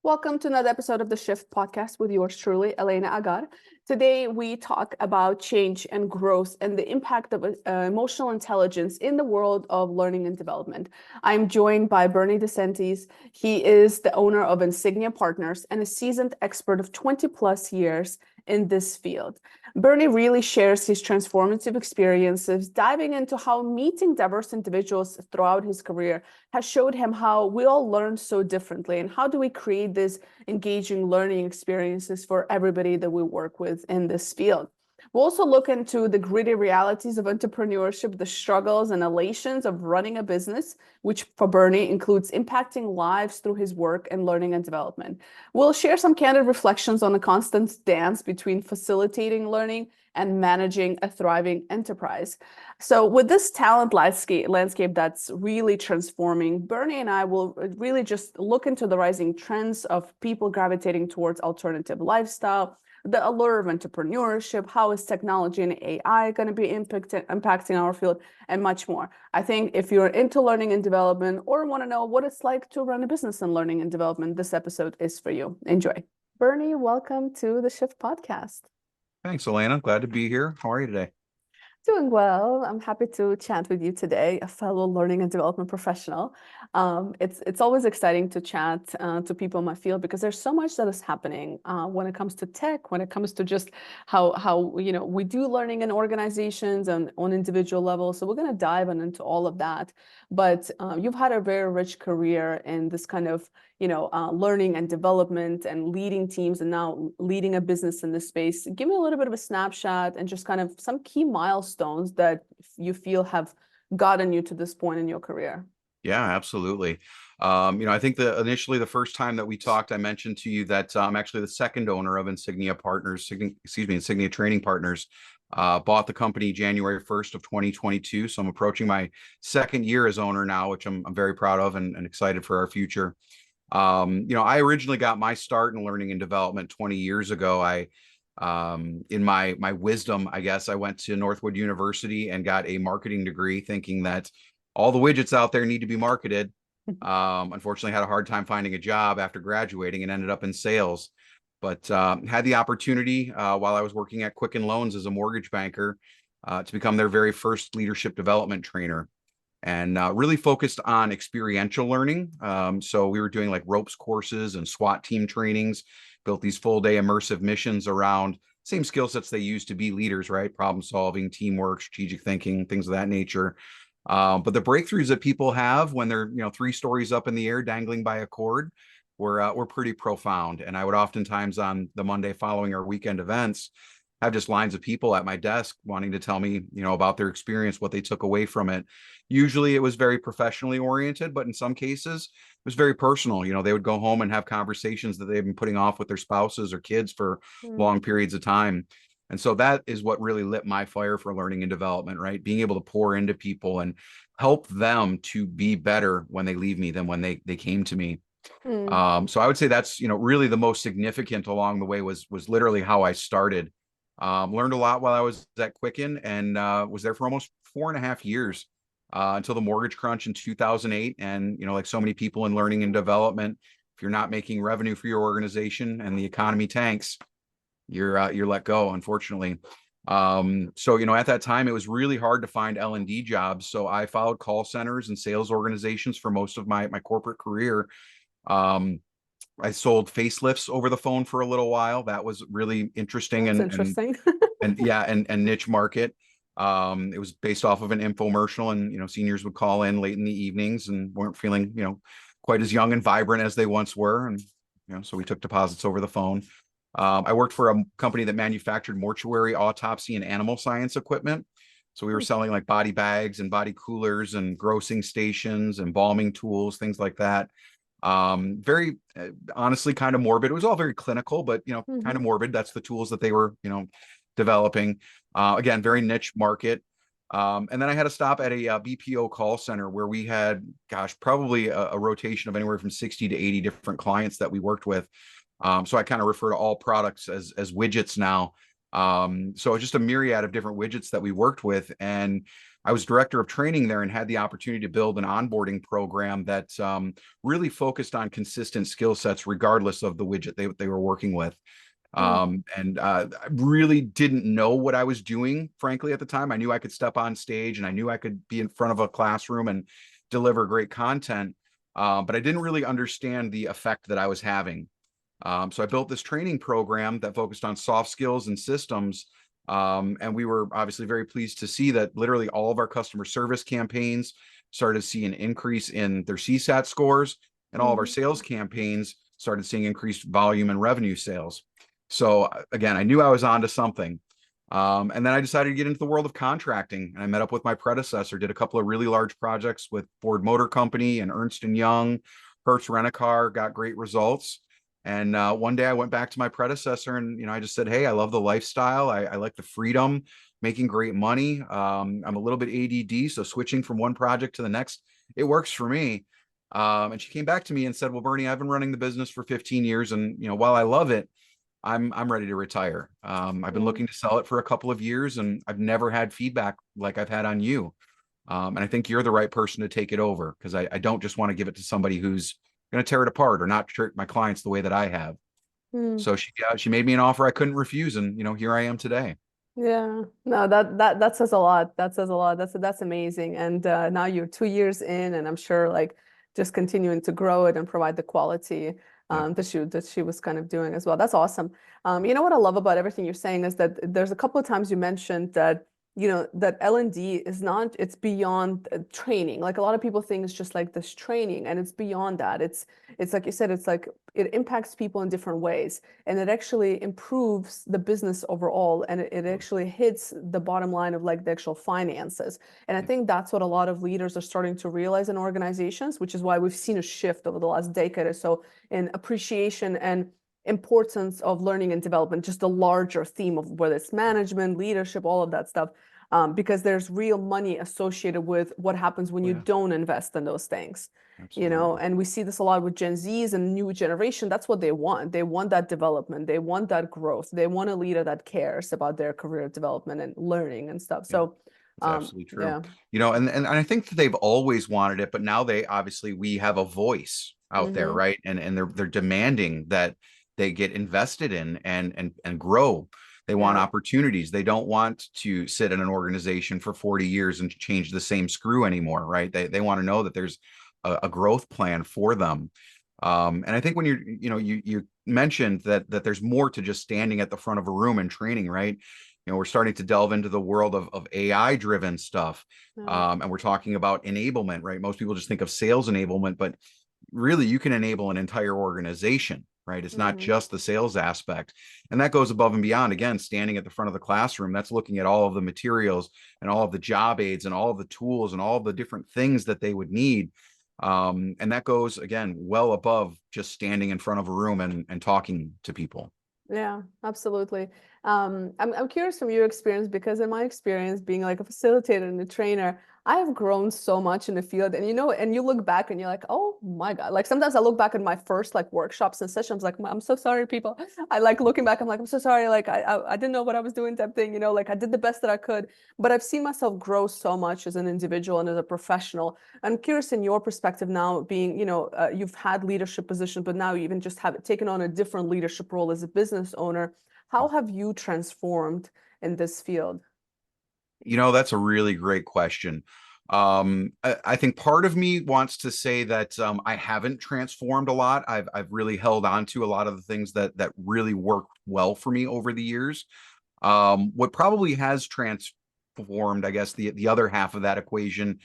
Welcome to another episode of the Shift podcast with yours truly, Elena Agar. Today, we talk about change and growth and the impact of emotional intelligence in the world of learning and development. I'm joined by Bernie DeSantis. He is the owner of Insignia Partners and a seasoned expert of 20 plus years in this field. Bernie really shares his transformative experiences, diving into how meeting diverse individuals throughout his career has showed him how we all learn so differently and how do we create these engaging learning experiences for everybody that we work with in this field. We'll also look into the gritty realities of entrepreneurship, the struggles and elations of running a business, which for Bernie includes impacting lives through his work and learning and development. We'll share some candid reflections on the constant dance between facilitating learning and managing a thriving enterprise. So with this talent landscape that's really transforming, Bernie and I will really just look into the rising trends of people gravitating towards alternative lifestyle, the allure of entrepreneurship, how is technology and AI going to be impacting our field, and much more. I think if you're into learning and development or want to know what it's like to run a business in learning and development, this episode is for you. Enjoy. Bernie, welcome to the Shift podcast. Thanks, Elena. Glad to be here. How are you today? Doing well. I'm happy to chat with you today, a fellow learning and development professional. It's always exciting to chat to people in my field because there's so much that is happening when it comes to tech, when it comes to just how we do learning in organizations and on individual levels. So we're going to dive into all of that. But you've had a very rich career in this kind of learning and development and leading teams and now leading a business in this space. Give me a little bit of a snapshot and just kind of some key milestones that you feel have gotten you to this point in your career. Yeah, absolutely. I think initially the first time that we talked, I mentioned to you that I'm actually the second owner of Insignia Partners, Insignia Training Partners. Bought the company January 1st of 2022. So I'm approaching my second year as owner now, which I'm very proud of and excited for our future. I originally got my start in learning and development 20 years ago. In my wisdom, I guess I went to Northwood University and got a marketing degree thinking that all the widgets out there need to be marketed. Unfortunately, had a hard time finding a job after graduating and ended up in sales, but had the opportunity while I was working at Quicken Loans as a mortgage banker to become their very first leadership development trainer. And really focused on experiential learning. So we were doing like ropes courses and SWAT team trainings, built these full day immersive missions around same skill sets they use to be leaders, right? Problem solving, teamwork, strategic thinking, things of that nature. But the breakthroughs that people have when they're 3 stories up in the air dangling by a cord were pretty profound. And I would oftentimes on the Monday following our weekend events have just lines of people at my desk wanting to tell me, about their experience, what they took away from it. Usually it was very professionally oriented, but in some cases it was very personal. They would go home and have conversations that they've been putting off with their spouses or kids for long periods of time. And so that is what really lit my fire for learning and development, right? Being able to pour into people and help them to be better when they leave me than when they came to me. So I would say that's, really the most significant along the way was literally how I started. Learned a lot while I was at Quicken and was there for almost 4.5 years until the mortgage crunch in 2008. And, like so many people in learning and development, if you're not making revenue for your organization and the economy tanks, you're let go, unfortunately. So, at that time, it was really hard to find L&D jobs. So I followed call centers and sales organizations for most of my corporate career. I sold facelifts over the phone for a little while. That was really interesting. That's interesting. and niche market. It was based off of an infomercial, and seniors would call in late in the evenings and weren't feeling quite as young and vibrant as they once were, and so we took deposits over the phone. I worked for a company that manufactured mortuary, autopsy, and animal science equipment. So we were selling like body bags and body coolers and grossing stations, embalming tools, things like that. Very honestly kind of morbid. It was all very clinical, but kind of morbid. That's the tools that they were developing. Again, very niche market. And then I had a stop at a BPO call center where we had, probably a rotation of anywhere from 60 to 80 different clients that we worked with. So I kind of refer to all products as widgets now. So just a myriad of different widgets that we worked with. And I was director of training there and had the opportunity to build an onboarding program that really focused on consistent skill sets, regardless of the widget they were working with. I really didn't know what I was doing, frankly, at the time. I knew I could step on stage and I knew I could be in front of a classroom and deliver great content. But I didn't really understand the effect that I was having. So I built this training program that focused on soft skills and systems. And we were obviously very pleased to see that literally all of our customer service campaigns started to see an increase in their CSAT scores, and all of our sales campaigns started seeing increased volume and revenue sales. So again, I knew I was onto something. And then I decided to get into the world of contracting, and I met up with my predecessor, did a couple of really large projects with Ford Motor Company and Ernst & Young, Hertz Rent-A-Car, got great results. And one day I went back to my predecessor and, I just said, hey, I love the lifestyle. I like the freedom, making great money. I'm a little bit ADD, so switching from one project to the next, it works for me. And she came back to me and said, well, Bernie, I've been running the business for 15 years. And, while I love it, I'm ready to retire. I've been looking to sell it for a couple of years, and I've never had feedback like I've had on you. And I think you're the right person to take it over, because I don't just want to give it to somebody who's going to tear it apart or not treat my clients the way that I have. So she made me an offer I couldn't refuse, and here I am today. Yeah, no, that says a lot. That says a lot. That's amazing. And now you're 2 years in, and I'm sure like just continuing to grow it and provide the quality that she was kind of doing as well. That's awesome. What I love about everything you're saying is that there's a couple of times you mentioned that that L&D is not, it's beyond training. Like a lot of people think it's just like this training, and it's beyond that. It's like you said, it's like it impacts people in different ways, and it actually improves the business overall, and it actually hits the bottom line of like the actual finances. And I think that's what a lot of leaders are starting to realize in organizations, which is why we've seen a shift over the last decade or so in appreciation and importance of learning and development, just a larger theme of whether it's management, leadership, all of that stuff, because there's real money associated with what happens when you don't invest in those things. Absolutely. And we see this a lot with Gen Zs and new generation. That's what they want. They want that development. They want that growth. They want a leader that cares about their career development and learning and stuff. So It's absolutely true. yeah. And I think that they've always wanted it, but now we have a voice out there, right? And they're demanding that they get invested in and grow. They want opportunities. They don't want to sit in an organization for 40 years and change the same screw anymore, right? They want to know that there's a growth plan for them. And I think when you mentioned that there's more to just standing at the front of a room and training, right? We're starting to delve into the world of AI driven stuff. And we're talking about enablement, right? Most people just think of sales enablement, but really you can enable an entire organization, right? It's not just the sales aspect. And that goes above and beyond, again, standing at the front of the classroom. That's looking at all of the materials and all of the job aids and all of the tools and all of the different things that they would need. And that goes, again, well above just standing in front of a room and talking to people. Yeah, absolutely. I'm curious from your experience, because in my experience being like a facilitator and a trainer, I have grown so much in the field, and and you look back and you're like, oh my God. Like sometimes I look back at my first like workshops and sessions, like, I'm so sorry, people. I like looking back, I'm like, I'm so sorry. Like I didn't know what I was doing type thing, like I did the best that I could, but I've seen myself grow so much as an individual and as a professional. I'm curious in your perspective now, being, you've had leadership positions, but now you even just have taken on a different leadership role as a business owner. How have you transformed in this field? That's a really great question. I think part of me wants to say that I haven't transformed a lot. I've really held on to a lot of the things that really worked well for me over the years. What probably has transformed, I guess, the other half of that equation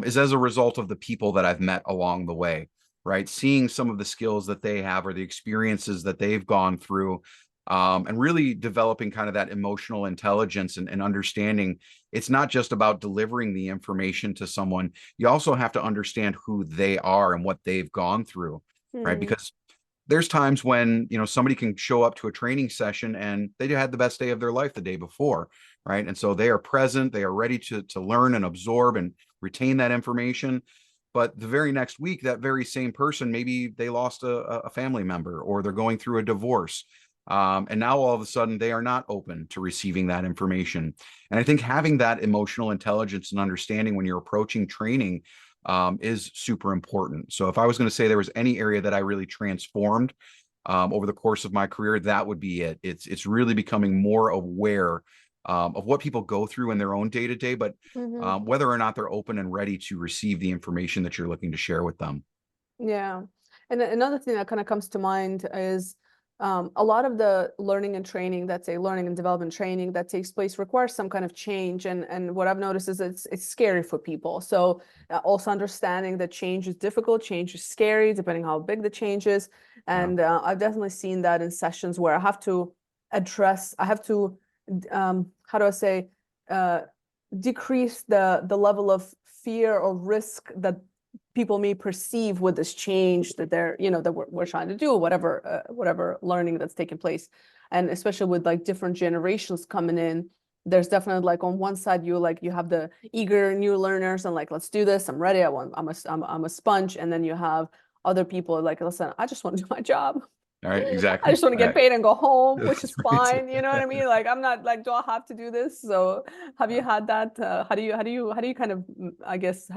is as a result of the people that I've met along the way, right? Seeing some of the skills that they have or the experiences that they've gone through, and really developing kind of that emotional intelligence and understanding it's not just about delivering the information to someone. You also have to understand who they are and what they've gone through, right? Because there's times when, somebody can show up to a training session and they had the best day of their life the day before, right? And so they are present, they are ready to learn and absorb and retain that information. But the very next week, that very same person, maybe they lost a family member, or they're going through a divorce. And now all of a sudden they are not open to receiving that information. And I think having that emotional intelligence and understanding when you're approaching training is super important. So if I was going to say there was any area that I really transformed over the course of my career, that would be it. It's really becoming more aware of what people go through in their own day to day, but whether or not they're open and ready to receive the information that you're looking to share with them. Yeah. And another thing that kind of comes to mind is a lot of the learning and training, that's a learning and development training that takes place requires some kind of change. And what I've noticed is it's scary for people. So also understanding that change is difficult, change is scary, depending how big the change is. And I've definitely seen that in sessions where I have to how do I say, decrease the level of fear or risk that people may perceive with this change that we're trying to do, whatever learning that's taking place. And especially with like different generations coming in, there's definitely like on one side you have the eager new learners and like, let's do this, I'm ready, I'm a sponge. And then you have other people like, listen, I just want to do my job. All right, exactly. I just want to get paid and go home, which is Right. fine. You know what I mean? Like, I'm not like, do I have to do this? So have you had that? How do you kind of, I guess,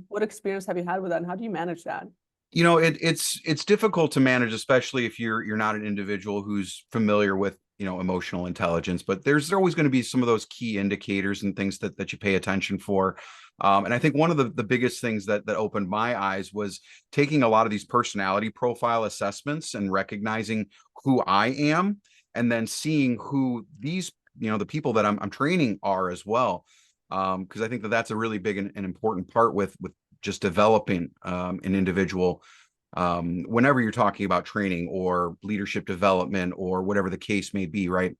what experience have you had with that? And how do you manage that? It's difficult to manage, especially if you're not an individual who's familiar with, emotional intelligence, but there's always going to be some of those key indicators and things that you pay attention for. And I think one of the biggest things that opened my eyes was taking a lot of these personality profile assessments and recognizing who I am, and then seeing who these, the people that I'm training are as well. Because I think that's a really big and important part with just developing an individual whenever you're talking about training or leadership development or whatever the case may be, right?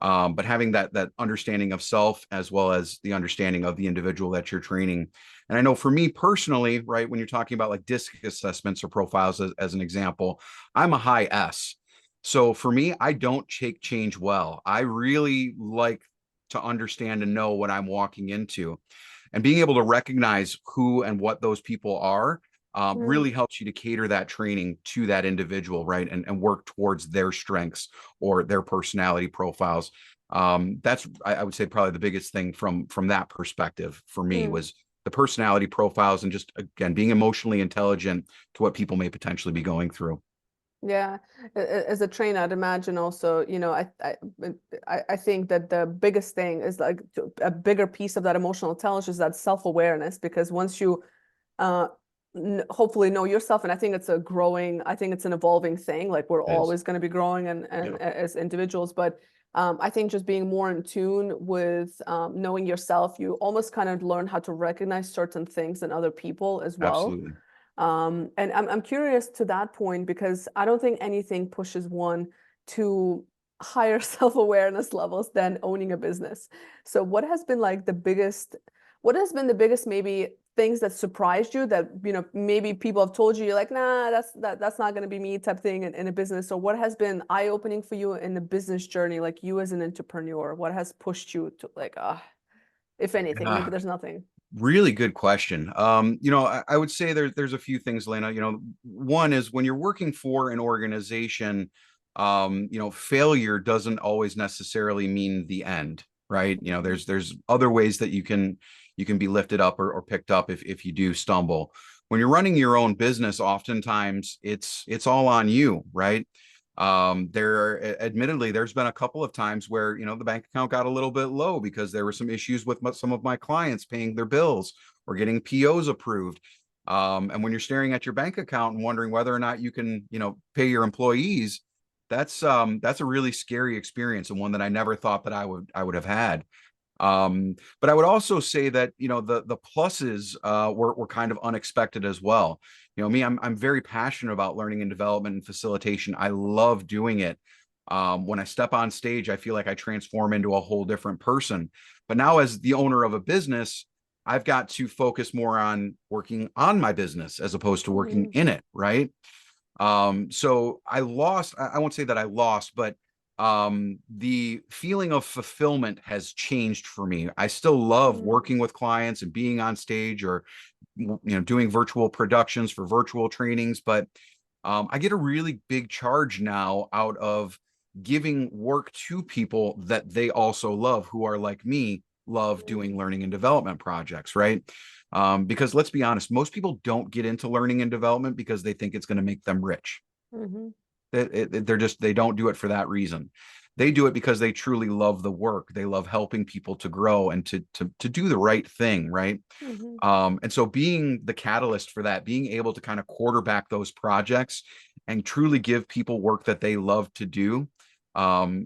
But having that understanding of self as well as the understanding of the individual that you're training. And I know for me personally, right, when you're talking about like DISC assessments or profiles as an example, I'm a high S. So for me, I don't take change well. I really like to understand and know what I'm walking into. And being able to recognize who and what those people are really helps you to cater that training to that individual, right? And work towards their strengths or their personality profiles. That's, I would say, probably the biggest thing from that perspective for me was the personality profiles and just, again, being emotionally intelligent to what people may potentially be going through. Yeah, as a trainer, I'd imagine also, I think that the biggest thing is like a bigger piece of that emotional intelligence, that self-awareness, because once you hopefully know yourself, and I think it's an evolving thing. Like we're always going to be growing and as individuals, but I think just being more in tune with knowing yourself, you almost kind of learn how to recognize certain things in other people as well. Absolutely. And I'm curious to that point, because I don't think anything pushes one to higher self-awareness levels than owning a business. So what has been the biggest maybe things that surprised you that, maybe people have told you, you're like, nah, that's not going to be me type thing in a business? Or what has been eye-opening for you in the business journey, like you as an entrepreneur? What has pushed you to like, if anything, maybe there's nothing. Really good question. I would say there's a few things, Lena. One is when you're working for an organization, failure doesn't always necessarily mean the end, right? There's other ways that you can be lifted up or picked up if you do stumble. When you're running your own business, oftentimes it's all on you, right? Admittedly, there's been a couple of times where, the bank account got a little bit low because there were some issues with some of my clients paying their bills or getting POs approved. And when you're staring at your bank account and wondering whether or not you can, pay your employees, that's a really scary experience, and one that I never thought that I would have had. But I would also say that, the pluses were kind of unexpected as well. I'm very passionate about learning and development and facilitation. I love doing it. When I step on stage, I feel like I transform into a whole different person. But now as the owner of a business, I've got to focus more on working on my business as opposed to working in it, right? So I won't say that I lost, but the feeling of fulfillment has changed for me. I still love working with clients and being on stage or, doing virtual productions for virtual trainings, but I get a really big charge now out of giving work to people that they also love, who are like me, love doing learning and development projects, right? Because let's be honest, most people don't get into learning and development because they think it's going to make them rich. Mm-hmm. They don't do it for that reason. They do it because they truly love the work. They love helping people to grow and to do the right thing, right? Mm-hmm. And so being the catalyst for that, being able to kind of quarterback those projects and truly give people work that they love to do,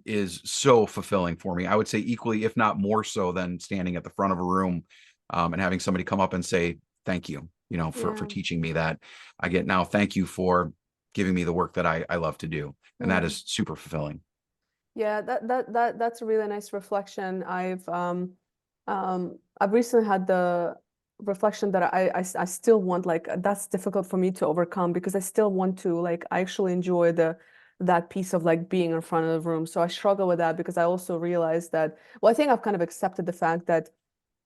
is so fulfilling for me. I would say equally, if not more so, than standing at the front of a room, and having somebody come up and say, thank you, for Yeah. teaching me that. I get now, thank you for giving me the work that I love to do. And that Mm. is super fulfilling. Yeah, that's a really nice reflection. I've recently had the reflection that I still want, like, that's difficult for me to overcome because I still want to, like, I actually enjoy that piece of like being in front of the room. So I struggle with that because I also realize that, well, I think I've kind of accepted the fact that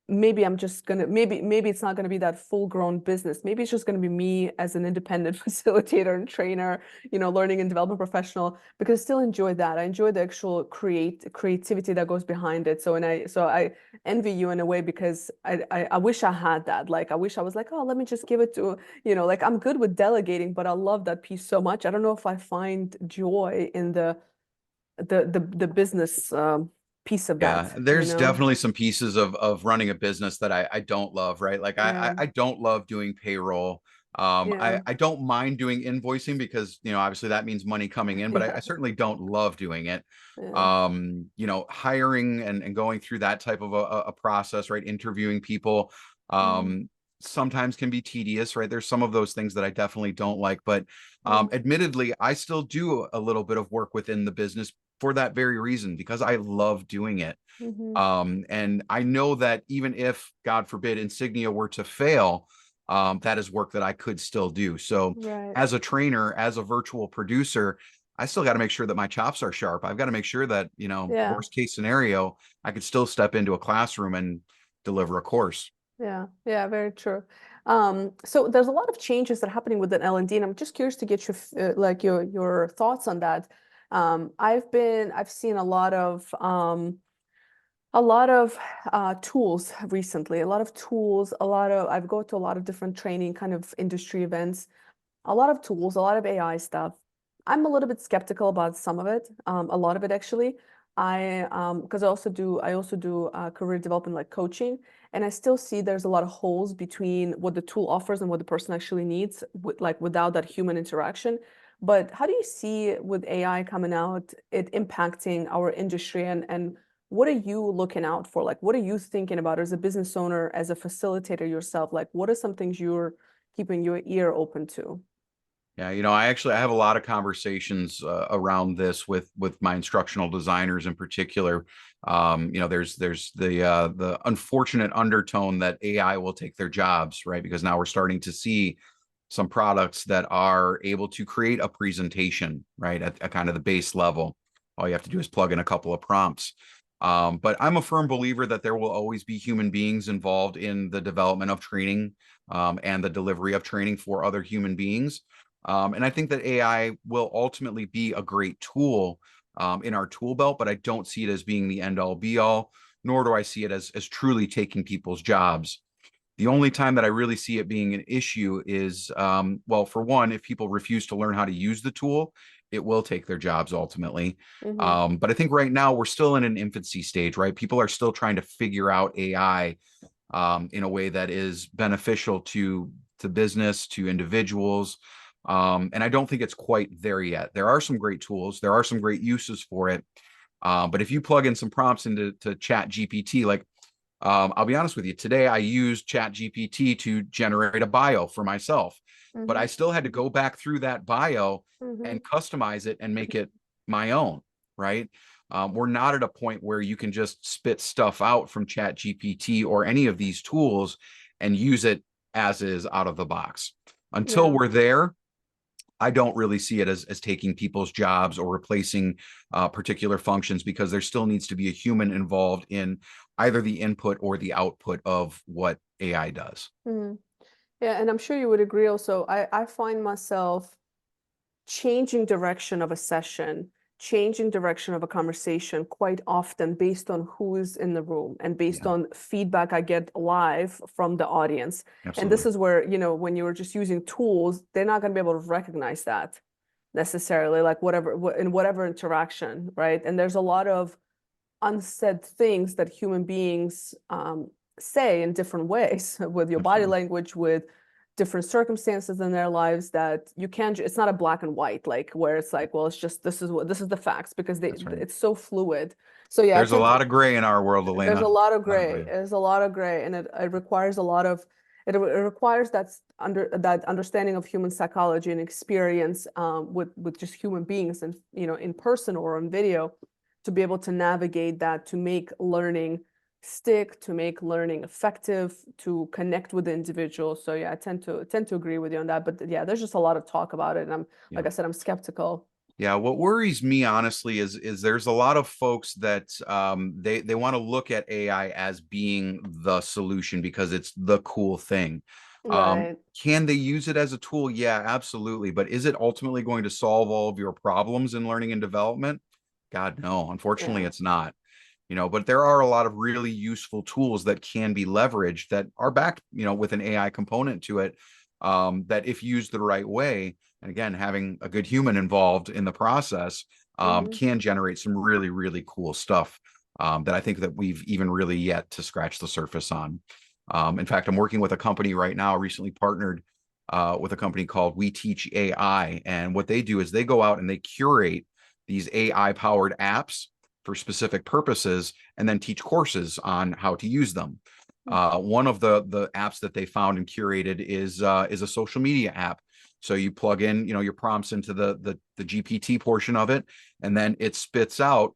maybe I'm just gonna maybe it's not gonna be that full-grown business. Maybe it's just gonna be me as an independent facilitator and trainer, learning and development professional, because I still enjoy that. I enjoy the actual creativity that goes behind it. So I envy you in a way because I wish I had that. Like I wish I was like, oh, let me just give it to, like I'm good with delegating, but I love that piece so much. I don't know if I find joy in the business piece of Yeah, that, there's definitely some pieces of running a business that I don't love, right? Like Yeah. I don't love doing payroll. Yeah. I don't mind doing invoicing because, obviously that means money coming in, but I Yeah. certainly don't love doing it. Yeah. Hiring and going through that type of a process, right? Interviewing people, Mm, sometimes can be tedious, right? There's some of those things that I definitely don't like, but yeah. admittedly, I still do a little bit of work within the business for that very reason, because I love doing it. Hmm. And I know that even if, God forbid, Insignia were to fail, that is work that I could still do. So Right. as a trainer, as a virtual producer, I still got to make sure that my chops are sharp. I've got to make sure that, Yeah. worst case scenario, I could still step into a classroom and deliver a course. Yeah. Yeah. Very true. So there's a lot of changes that are happening within L&D, and I'm just curious to get like your thoughts on that. I've seen a lot of tools recently, a lot of tools, I've go to a lot of different training kind of industry events, a lot of tools, a lot of AI stuff. I'm a little bit skeptical about some of it, a lot of it actually. Because I also do career development like coaching, and I still see there's a lot of holes between what the tool offers and what the person actually needs, like without that human interaction. But how do you see with AI coming out, it impacting our industry, and what are you looking out for? Like, what are you thinking about as a business owner, as a facilitator yourself? Like, what are some things you're keeping your ear open to? Yeah, I have a lot of conversations around this with my instructional designers in particular. There's the unfortunate undertone that AI will take their jobs, right? Because now we're starting to see some products that are able to create a presentation, right, at kind of the base level. All you have to do is plug in a couple of prompts. But I'm a firm believer that there will always be human beings involved in the development of training, and the delivery of training for other human beings. And I think that AI will ultimately be a great tool, in our tool belt, but I don't see it as being the end all be all, nor do I see it as truly taking people's jobs. The only time that I really see it being an issue is, well, for one, if people refuse to learn how to use the tool, it will take their jobs ultimately. Hmm. But I think right now we're still in an infancy stage, right? People are still trying to figure out AI, in a way that is beneficial to business, to individuals. And I don't think it's quite there yet. There are some great tools, there are some great uses for it. But if you plug in some prompts into Chat GPT, like, I'll be honest with you, today I used Chat GPT to generate a bio for myself, but Hmm. I still had to go back through that bio Hmm. and customize it and make it my own, right? We're not at a point where you can just spit stuff out from Chat GPT or any of these tools and use it as is out of the box. Until Yeah. we're there, I don't really see it as taking people's jobs or replacing particular functions, because there still needs to be a human involved in either the input or the output of what AI does. Mhm. Yeah, and I'm sure you would agree also. I find myself changing direction of a session changing direction of a conversation quite often based on who is in the room and based on feedback I get live from the audience. Absolutely. And this is where, you know, when you're just using tools, they're not going to be able to recognize that necessarily, like in whatever interaction, right? And there's a lot of unsaid things that human beings say in different ways with your body language, with different circumstances in their lives, that you can't, it's not a black and white, like where it's like, well, it's just, this is the facts, because it's so fluid. So yeah, there's a lot of gray in our world, Elena. There's a lot of gray. There's a lot of gray, and it requires a lot of, it requires that understanding of human psychology and experience with just human beings, and, you know, in person or on video, to be able to navigate that, to make learning stick, to make learning effective, to connect with the individual. So yeah, I tend to agree with you on that. But yeah, there's just a lot of talk about it, and I'm like I said, I'm skeptical. Yeah, what worries me honestly is there's a lot of folks that they want to look at AI as being the solution because it's the cool thing. Right. Can they use it as a tool? Yeah, absolutely. But is it ultimately going to solve all of your problems in learning and development? God, no. Unfortunately, it's not. You know, but there are a lot of really useful tools that can be leveraged that are backed, you know, with an AI component to it, that if used the right way, and again, having a good human involved in the process, can generate some really, really cool stuff that I think that we've even really yet to scratch the surface on. In fact, I'm working with a company right now, recently partnered with a company called We Teach AI. And what they do is they go out and they curate these AI powered apps for specific purposes and then teach courses on how to use them. One of the apps that they found and curated is a social media app. So you plug in, you know, your prompts into the GPT portion of it, and then it spits out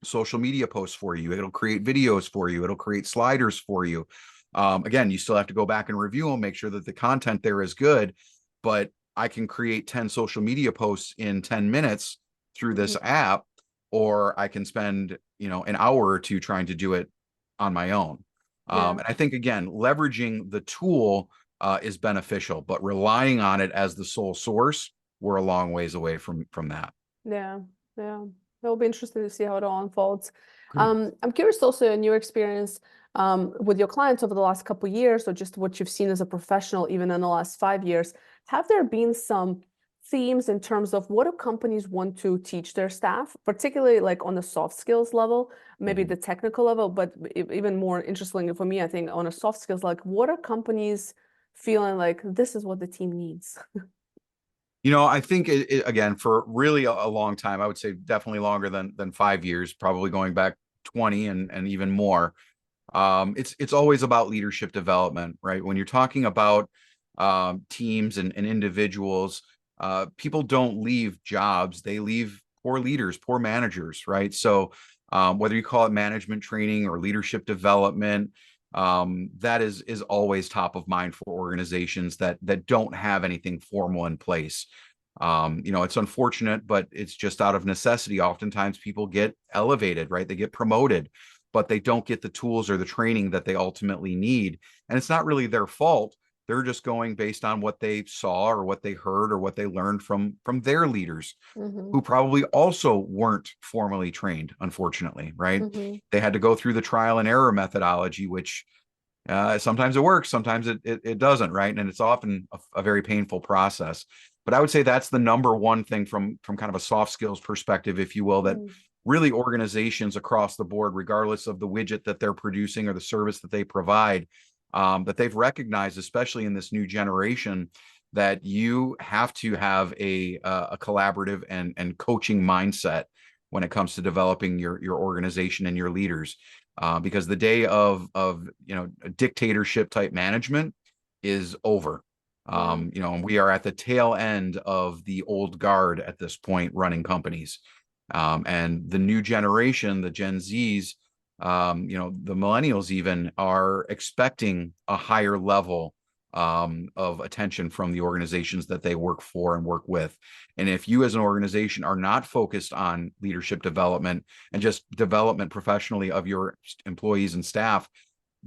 social media posts for you. It'll create videos for you. It'll create sliders for you. Again, you still have to go back and review them, make sure that the content there is good, but I can create 10 social media posts in 10 minutes through this app, or I can spend, you know, an hour or two trying to do it on my own. And I think, again, leveraging the tool is beneficial, but relying on it as the sole source, we're a long ways away from that. Yeah. It'll be interesting to see how it all unfolds. I'm curious also in your experience with your clients over the last couple of years, or just what you've seen as a professional, even in the last 5 years, have there been some themes in terms of what do companies want to teach their staff, particularly like on the soft skills level, maybe the technical level, but even more interestingly for me, I think on a soft skills, like what are companies feeling like this is what the team needs? You know, I think again, for really a long time, I would say definitely longer than 5 years, probably going back 20 and even more. It's always about leadership development, right? When you're talking about teams and individuals, people don't leave jobs, they leave poor leaders, poor managers, right? So whether you call it management training or leadership development, that is always top of mind for organizations that don't have anything formal in place. You know, it's unfortunate, but it's just out of necessity. Oftentimes people get elevated, right? They get promoted, but they don't get the tools or the training that they ultimately need. And it's not really their fault. They're just going based on what they saw or what they heard or what they learned from their leaders, who probably also weren't formally trained, unfortunately, right? They had to go through the trial and error methodology, which sometimes it works, sometimes it doesn't, right? And it's often a very painful process. But I would say that's the number one thing from kind of a soft skills perspective, if you will, that really organizations across the board, regardless of the widget that they're producing or the service that they provide, that they've recognized, especially in this new generation, that you have to have a collaborative and coaching mindset when it comes to developing your organization and your leaders, because the day of you know, dictatorship type management is over. You know, and we are at the tail end of the old guard at this point running companies, and the new generation, the Gen Zs, you know, the millennials even are expecting a higher level of attention from the organizations that they work for and work with. And if you as an organization are not focused on leadership development and just development professionally of your employees and staff,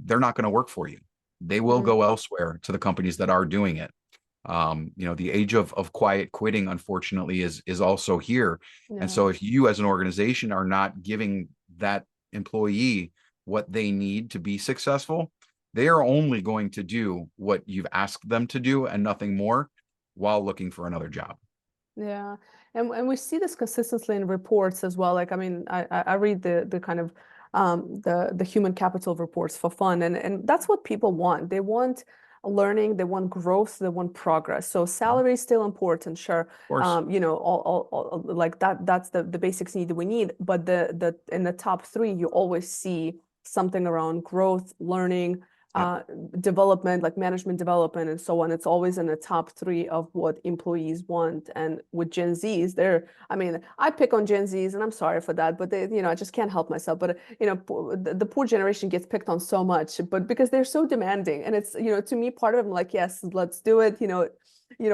they're not going to work for you. They will go elsewhere to the companies that are doing it. The age of quiet quitting, unfortunately, is also here. And Yeah. so if you as an organization are not giving that employee what they need to be successful, they are only going to do what you've asked them to do and nothing more while looking for another job. Yeah, and we see this consistently in reports as well. Like, I mean, I read the kind of the human capital reports for fun, and that's what people want. They want learning, they want growth, they want progress. So Mhm. salary is still important, sure. Of course. All like that's the basics need that we need. But the in the top three, you always see something around growth, learning, Yep. uh, development, like management development and so on. It's always in the top three of what employees want. And with Gen Zs, I mean, I pick on Gen Zs and I'm sorry for that, but I just can't help myself. But, the poor generation gets picked on so much, but because they're so demanding. And it's, to me, part of it, I'm like, yes, let's do it.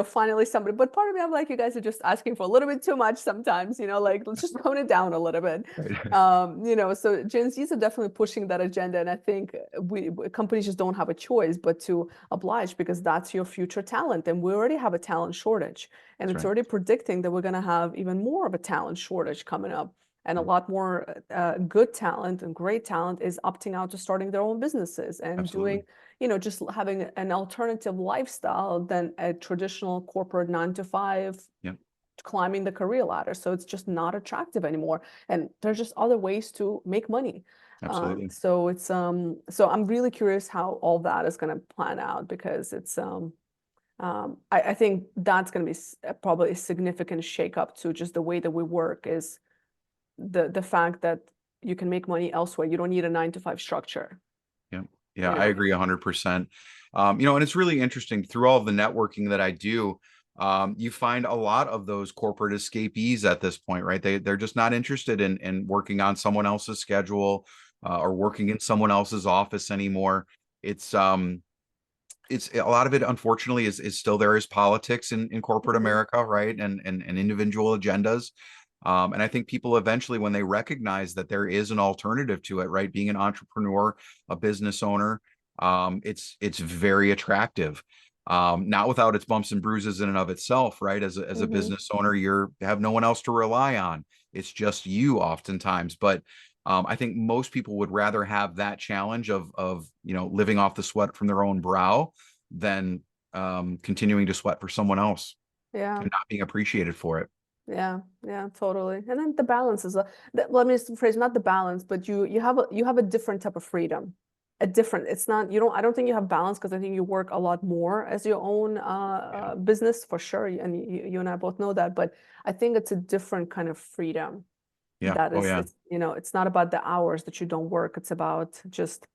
Finally somebody, but part of me, I'm like, you guys are just asking for a little bit too much sometimes, like, let's just tone it down a little bit. Right. So Gen Zs are definitely pushing that agenda. And I think companies just don't have a choice but to oblige because that's your future talent. And we already have a talent shortage. And That's it's right. already predicting that we're going to have even more of a talent shortage coming up. And a Yep. lot more good talent and great talent is opting out to starting their own businesses and doing, Absolutely. just having an alternative lifestyle than a traditional corporate 9 to 5 Yep. climbing the career ladder. So it's just not attractive anymore. And there's just other ways to make money. Absolutely. So I'm really curious how all that is going to plan out because I think that's going to be probably a significant shakeup to just the way that we work is the fact that you can make money elsewhere. You don't need a 9 to 5 structure, Yeah. Yeah, you I know. agree 100%. And it's really interesting through all of the networking that I do. You find a lot of those corporate escapees at this point, right? They're just not interested in working on someone else's schedule or working in someone else's office anymore. It's it's a lot of it, unfortunately, is still there is politics in corporate Mhm. America, right? And individual agendas. And I think people eventually, when they recognize that there is an alternative to it, right? Being an entrepreneur, a business owner, it's very attractive. Not without its bumps and bruises in and of itself, right? As a Mhm. business owner, you have no one else to rely on. It's just you oftentimes. But I think most people would rather have that challenge of living off the sweat from their own brow than continuing to sweat for someone else Yeah. and not being appreciated for it. Yeah, yeah, totally. And then the balance is let me just phrase not the balance, but you have a different type of freedom. A different, it's not you don't I don't think you have balance because I think you work a lot more as your own Yeah. business for sure. And you and I both know that, but I think it's a different kind of freedom Yeah. that Oh is yeah. it's not about the hours that you don't work. It's about just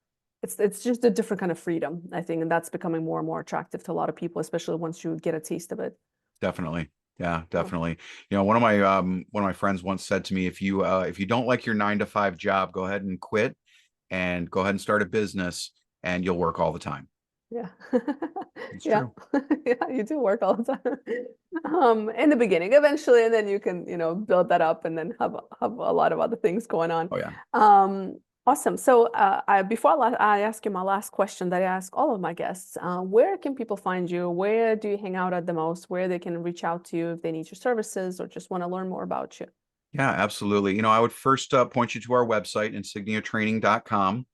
it's just a different kind of freedom, I think, and that's becoming more and more attractive to a lot of people, especially once you get a taste of it. Definitely. Yeah, So, definitely. One of my friends once said to me, if you don't like your 9 to 5 job, go ahead and quit and go ahead and start a business and you'll work all the time. yeah. It's Yeah. true. Yeah, you do work all the time. In the beginning, eventually, and then you can, build that up and then have a lot of other things going on. Oh yeah. Awesome. So, before I ask you my last question that I ask all of my guests, where can people find you? Where do you hang out at the most? Where they can reach out to you if they need your services or just want to learn more about you? Yeah, absolutely. I would first point you to our website, insigniatraining.com.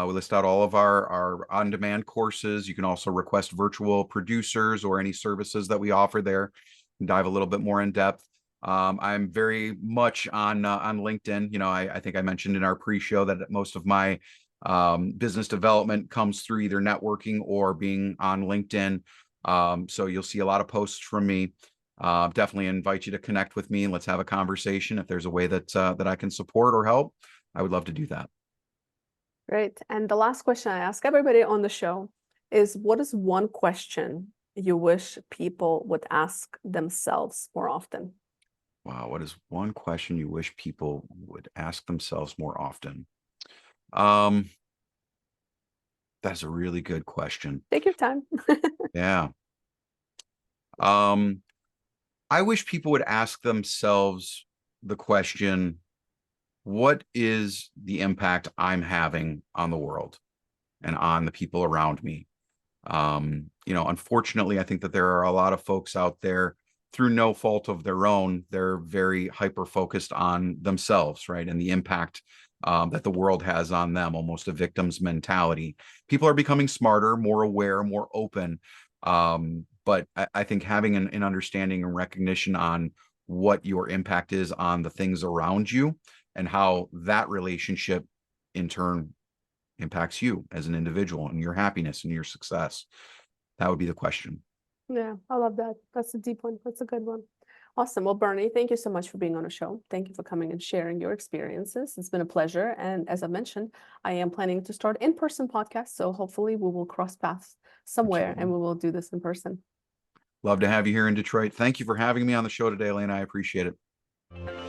We list out all of our on-demand courses. You can also request virtual producers or any services that we offer there and dive a little bit more in depth. I'm very much on LinkedIn. I think I mentioned in our pre-show that most of my business development comes through either networking or being on LinkedIn. So you'll see a lot of posts from me. Definitely invite you to connect with me and let's have a conversation. If there's a way that I can support or help, I would love to do that. Great. And the last question I ask everybody on the show is what is one question you wish people would ask themselves more often? Wow, what is one question you wish people would ask themselves more often? Um, that's a really good question. Take your time. Yeah. Um, I wish people would ask themselves the question, what is the impact I'm having on the world and on the people around me? Unfortunately, I think that there are a lot of folks out there through no fault of their own. They're very hyper focused on themselves, right? And the impact that the world has on them, almost a victim's mentality. People are becoming smarter, more aware, more open. But I think having an understanding and recognition on what your impact is on the things around you and how that relationship in turn impacts you as an individual and your happiness and your success. That would be the question. Yeah, I love that. That's a deep one. That's a good one. Awesome. Well, Bernie, thank you so much for being on the show. Thank you for coming and sharing your experiences. It's been a pleasure. And as I mentioned, I am planning to start in-person podcasts. So hopefully we will cross paths somewhere and we will do this in person. Love to have you here in Detroit. Thank you for having me on the show today, Elena. I appreciate it.